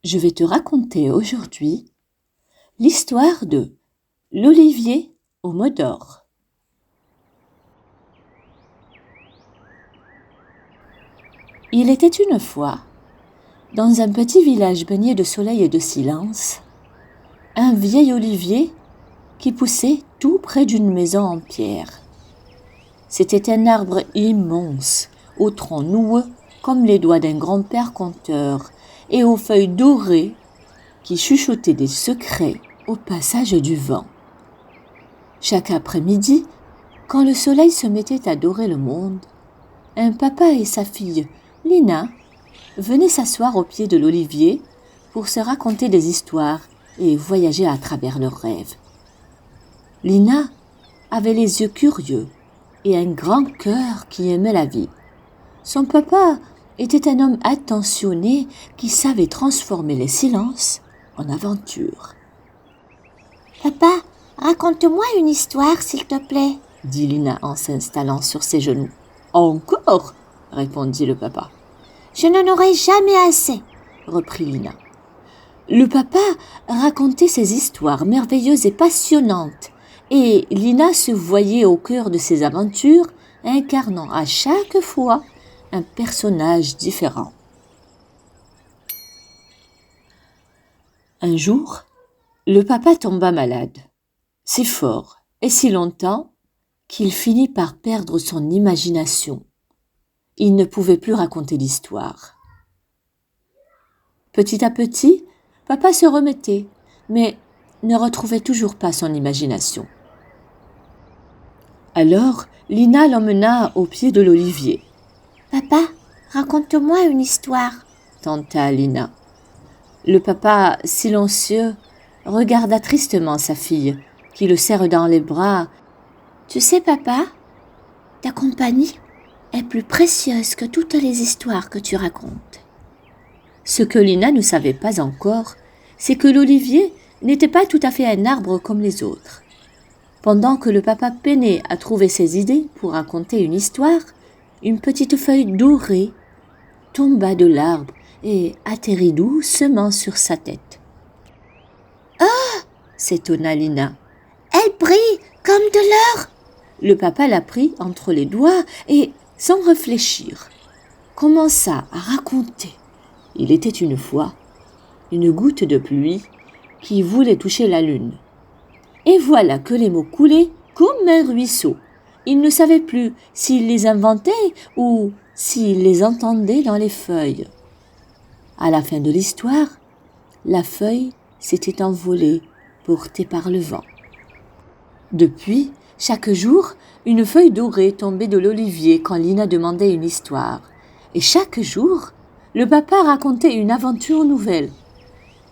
Je vais te raconter aujourd'hui l'histoire de l'olivier au mot d'or. Il était une fois, dans un petit village baigné de soleil et de silence, un vieil olivier qui poussait tout près d'une maison en pierre. C'était un arbre immense, au tronc noueux comme les doigts d'un grand-père conteur et aux feuilles dorées qui chuchotaient des secrets au passage du vent. Chaque après-midi, quand le soleil se mettait à dorer le monde, un papa et sa fille, Lina, venaient s'asseoir au pied de l'olivier pour se raconter des histoires et voyager à travers leurs rêves. Lina avait les yeux curieux et un grand cœur qui aimait la vie. Son papa était un homme attentionné qui savait transformer les silences en aventures. « Papa, raconte-moi une histoire, s'il te plaît, » dit Lina en s'installant sur ses genoux. « Encore ?» répondit le papa. « Je n'en aurai jamais assez, » reprit Lina. Le papa racontait ces histoires merveilleuses et passionnantes, et Lina se voyait au cœur de ces aventures, incarnant à chaque fois un personnage différent. Un jour, le papa tomba malade, si fort et si longtemps qu'il finit par perdre son imagination. Il ne pouvait plus raconter l'histoire. Petit à petit, papa se remettait, mais ne retrouvait toujours pas son imagination. Alors, Lina l'emmena au pied de l'olivier. « Papa, raconte-moi une histoire, » tenta Lina. Le papa, silencieux, regarda tristement sa fille, qui le serre dans les bras. « Tu sais, papa, ta compagnie est plus précieuse que toutes les histoires que tu racontes. » Ce que Lina ne savait pas encore, c'est que l'olivier n'était pas tout à fait un arbre comme les autres. Pendant que le papa peinait à trouver ses idées pour raconter une histoire, une petite feuille dorée tomba de l'arbre et atterrit doucement sur sa tête. « Oh !» s'étonna Lina. « Elle brille comme de l'or !» Le papa la prit entre les doigts et, sans réfléchir, commença à raconter. Il était une fois une goutte de pluie qui voulait toucher la lune. Et voilà que les mots coulaient comme un ruisseau. Il ne savait plus s'il les inventait ou s'il les entendait dans les feuilles. À la fin de l'histoire, la feuille s'était envolée, portée par le vent. Depuis, chaque jour, une feuille dorée tombait de l'olivier quand Lina demandait une histoire. Et chaque jour, le papa racontait une aventure nouvelle.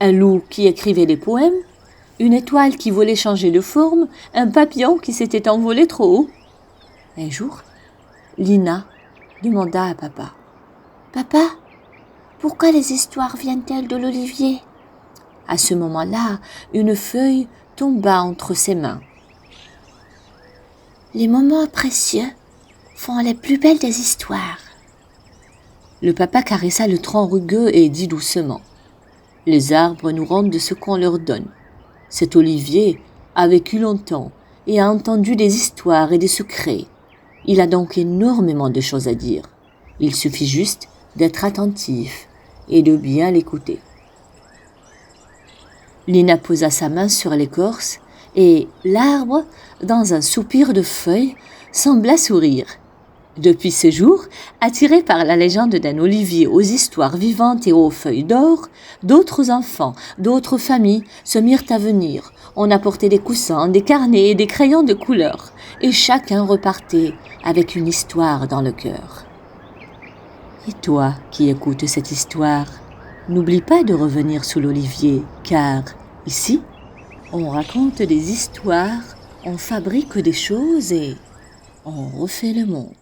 Un loup qui écrivait des poèmes, une étoile qui voulait changer de forme, un papillon qui s'était envolé trop haut. Un jour, Lina demanda à papa. « Papa, pourquoi les histoires viennent-elles de l'olivier ?» À ce moment-là, une feuille tomba entre ses mains. « Les moments précieux font les plus belles des histoires. » Le papa caressa le tronc rugueux et dit doucement. « Les arbres nous rendent ce qu'on leur donne. Cet olivier a vécu longtemps et a entendu des histoires et des secrets. Il a donc énormément de choses à dire. Il suffit juste d'être attentif et de bien l'écouter. » Lina posa sa main sur l'écorce et l'arbre, dans un soupir de feuilles, sembla sourire. Depuis ce jour, attirés par la légende d'un olivier aux histoires vivantes et aux feuilles d'or, d'autres enfants, d'autres familles se mirent à venir. On apportait des coussins, des carnets et des crayons de couleur, et chacun repartait avec une histoire dans le cœur. Et toi qui écoutes cette histoire, n'oublie pas de revenir sous l'olivier, car ici, on raconte des histoires, on fabrique des choses et on refait le monde.